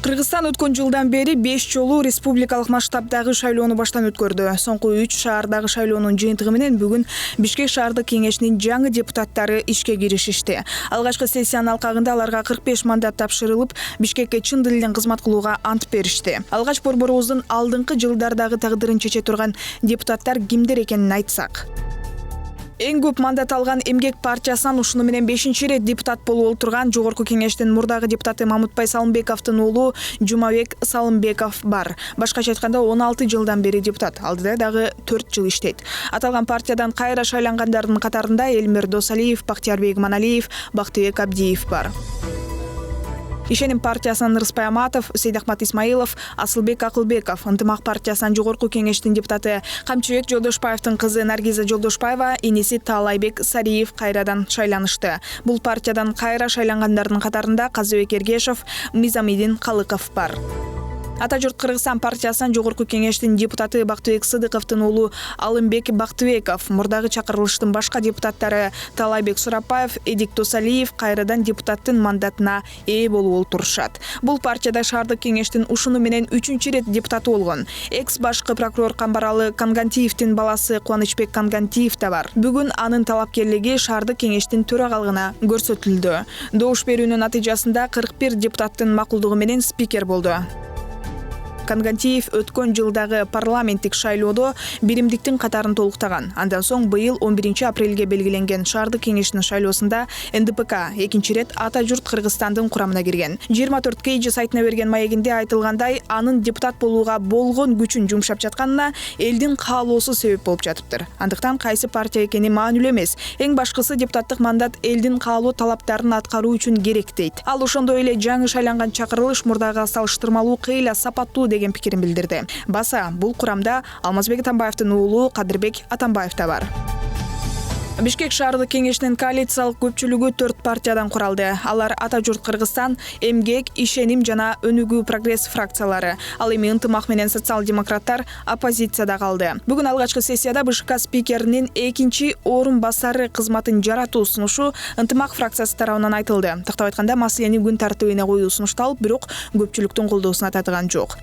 Кыргызстан өткөн жылдан бери 5 жолу республикалык масштабдагы шайлоону баштан өткөрдү. Соңку 3 шаардагы шайлоонун жыйынтыгы менен бүгүн Бишкек шаардык кеңешинин жаңы депутаттары ишке киришишти. Алгачкы сессиянын алкагында аларга 45 мандат тапшырылып, Бишкекке чын дилден кызмат кылууга ант беришти. Алгач борборубуздун алдыңкы жылдардагы тагдырын чече турган депутаттар кимдер экенин айтсак. Эң көп мандат алган Эмгек партиясынан ушуну менен 5-рет депутат болуп отурган Жогорку кеңештин мурдагы депутаты Мамытбай Салымбековдун уулу Жумабек Салымбеков бар. Башкача айтканда 16 жылдан бери депутат, алдыда дагы 4 жыл иштейт. Аталган партиядан кайра шайлангандардын катарында Элмир Досалиев, Бактиярбек Маналиев, Бактыбек Абдиев бар. Ишеним партиясынан Рыспай Аматов, Сейдахмат Исмаилов, Асылбек Акылбеков, Ынтымак партиясынан Жогорку кеңештин депутаты Камчыбек Жолдошбаевдин кызы Наргиза Жолдошбаева, инеси Таалайбек Сариев кайрадан шайланышты. Бул партиядан кайра шайлангандардын катарында Казыбек Эргешев, Мизамидин Калыков бар. Ата журт Кыргызстан партиясынан Жогорку кеңештин депутаты Бактыбек Сыдыковдун уулу Алымбек Бактыбеков, мурдагы чакырылыштын башка депутаттары Таалайбек Сурапаев, Эдик Досалиев кайрадан депутаттын мандатына ээ болуп отурушат. Бул партияда шаардык кеңештин ушуну менен 3-рет депутаты болгон. Экс башкы прокурор Камбаралы Кангантиевдин баласы Кубанычбек Кангантиев да бар. Бүгүн анын талапкерлиги шаардык кеңештин төрагалыгына көрсөтүлдү. Добуш берүүнүн натыйжасында 41 депутаттын макулдугу менен спикер болду. Кангантиев өткөн жылдагы парламенттик шайлоодо биримдиктин катарын толуктаган. Андан соң быйыл 11 апрелге белгиленген шаардык кеңештин шайлоосунда НДПК 2-рет Ата журт Кыргызстандын курамына кирген. 24 KG сайтына берген маегинде айтылгандай, анын депутат болууга болгон күчүн жумшап жатканына элдин каалоосу себеп болуп жатыптыр. Андыктан кайсы партия экени маанилүү эмес. Эң башкысы депутаттык мандат элдин каалоо талаптарын аткаруу үчүн керек дейт. Ал ошондой эле жаңы шайланган чакырылыш мурдага салыштырмалуу кыйла сапаттуу деген пикирин билдирди. Баса бул курамда Алмазбек Атамбаевдин уулу Кадырбек Атамбаев да бар. Бишкек шаардык кеңешинин коалициялык көпчүлүгү 4 партиядан куралды. Алар Ата журт Кыргызстан, Эмгек, Ишеним жана Өнүгүү прогресс фракциялары. Ал эми Ынтымак менен социал-демократтар оппозицияда калды. Бүгүн алгачкы сессияда БШК спикеринин 2 орун басары кызматын жаратуу сунушу Ынтымак фракциясы тарабынан айтылды. Тактап айтканда, маселени күн тартибине коюу сунушталып, бирок көпчүлүктүн колдоосуна татыган жок.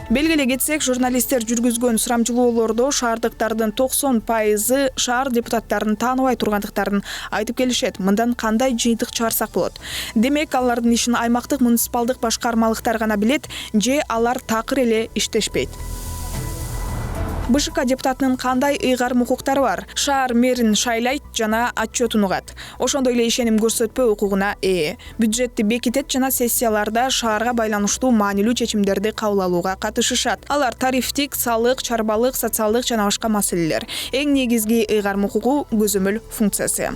Белгилей кетсек, журналисттер жүргүзгөн сурамжылоолордо шаардыктардын 90% шаар депутаттарын тааныбай тургандыктарын айтып келишет. Мындан кандай жыйынтык чыгарсак болот? Демек, алардын ишин аймактык муниципалдык башкармалыктар гана билет, же алар такыр эле иштешпейт. БШК депутатынын кандай ыйгарым укуктары бар? Шаар мэрин шайлайт жана отчетун угат. Ошондой эле ишеним көрсөтпөө укугуна ээ. Бюджетти бекитет жана сессияларда шаарга байланыштуу маанилүү чечимдерди кабыл алууга катышышат. Алар тарифтик, салык, чарбалык, социалдык жана башка маселелер. Эң негизги ыйгарым укугу көзөмөл функциясы.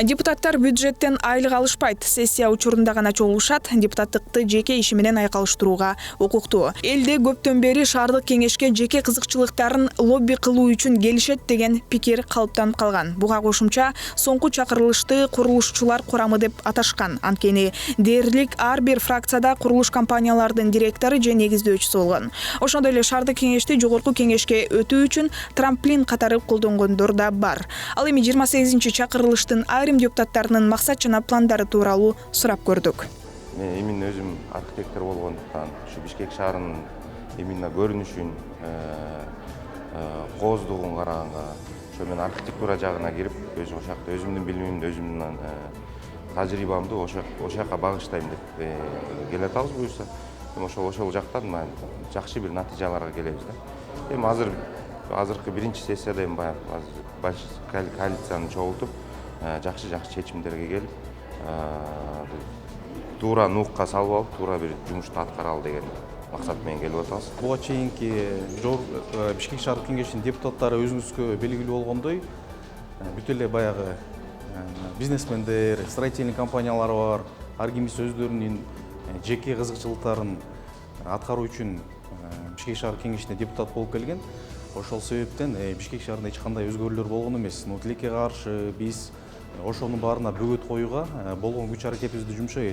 Депутаттар бюджеттен айлык алышпайт, сессия учурунда гана чогулушат, депутаттыкты жеке иши менен айкалыштырууга укуктуу. Элде көптөн бери шаардык кеңешке жеке кызыкчылыктарын лобби кылуу үчүн келишет деген пикир калыптанып калган. Буга кошумча соңку чакырылышты курулушчулар курамы деп аташкан. Анткени дээрлик ар бир фракцияда курулуш компаниялардын директору же негиздөөчүсү болгон. Ошондой эле шаардык кеңешти жогорку кеңешке өтүү үчүн трамплин катары колдонгондор да бар. Ал эми 28 чакырылыштын айрым депутаттарынын максат жана пландары тууралуу сурап көрдүк. Мен именно өзүм архитектор болгондуктан ушу Бишкек шаарынын именно көрүнүшүн, кооздугун караганга, ошо мен архитектура жагына кирип, ошол жакта өзүмдүн билимимди, өзүмдүн тажрыйбамды ошол жака багыштайм деп келатабыз буюрса. Ошол жактан жакшы бир натыйжаларга келебиз да. Эми азыркы биринчи сессияда эми баягы коалицияны чогултуп, жакшы чечимдерге келип, туура нукка салып алып, туура бир жумушту аткаралы деген максат менен келип атабыз. Буга чейинки Бишкек шаардык кеңешинин депутаттары өзүңүзгө белгилүү болгондой, бүт эле баягы бизнесмендер, строительный компаниялар бар, ар кимиси өздөрүнүн жеке кызыкчылыктарын аткаруу үчүн Бишкек шаардык кеңешине депутат болуп келген. Ошол себептен Бишкек шаарында эч кандай өзгөрүүлөр болгон эмес. Тилекке каршы биз ошонун баарына бөгөт коюуга болгон күч аракетибизди жумшайбыз.